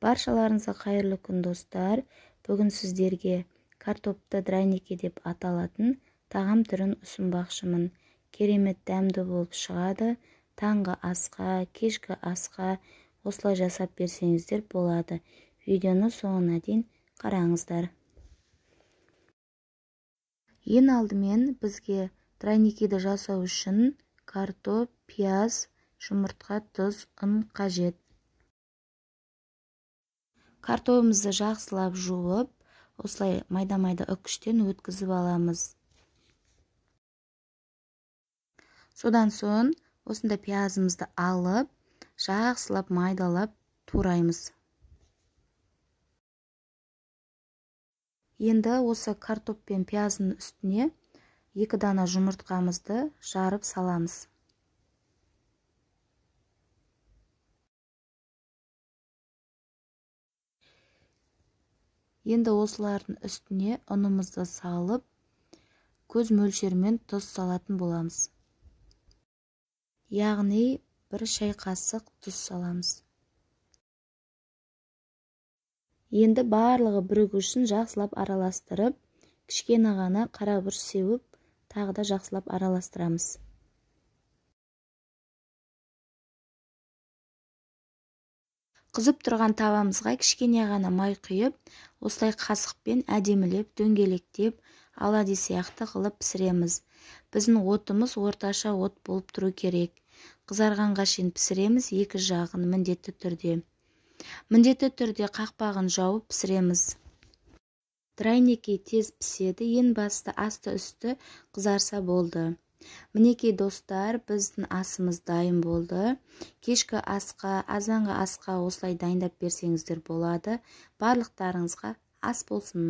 Баршаларыңызға қайырлы күн достар. Бүгін сіздерге картопты драники деп аталатын тағам түрін ұсынбақшымын. Керемет дәмді болып шығады. Таңғы асқа, кешкі асқа осылай жасап берсеңіздер болады. Видеоны соңына дейін қараңыздар. Ең алдымен бізге драникиді жасау үшін картоп, пияз, жұмыртқа, тұз, ұн қажет. Картопымызды жақсылап жуып, осылай майда-майда үккіштен өткізіп аламыз. Содан соң осында пиязымызды алып, жақсылап майдалап тураймыз. Енді осы картоп пен пияздың үстіне 2 дана жұмыртқамызды жарып саламыз. Енді осылардың үстіне ұнымызды салып, көз мөлшермен тұз салатын боламыз. Яғни 1 шай қасық тұз саламыз. Енді барлығы бірігушін жақсылап араластырып, кішкене ғана қара бұрыш сеуіп, тағы да жақсылап араластырамыз. Қызып тұрған тавамызға кішкене ғана май құйып, осылай қасықпен әдемілеп, дөңгелектеп, алади сияқты қылып пісіреміз. Біздің отымыз орташа от болып тұру керек. Қызарғанға шейін пісіреміз, 2 жағын міндетті түрде. Міндетті түрде қақпағын жауып пісіреміз. Драники тез піседі, ең басты асты үсті қызарса болды. Мінекей достар, біздің асымыз дайын болды. Кешкі асқа, азанғы асқа осылай дайындап берсеңіздер болады. Барлықтарыңызға ас болсын.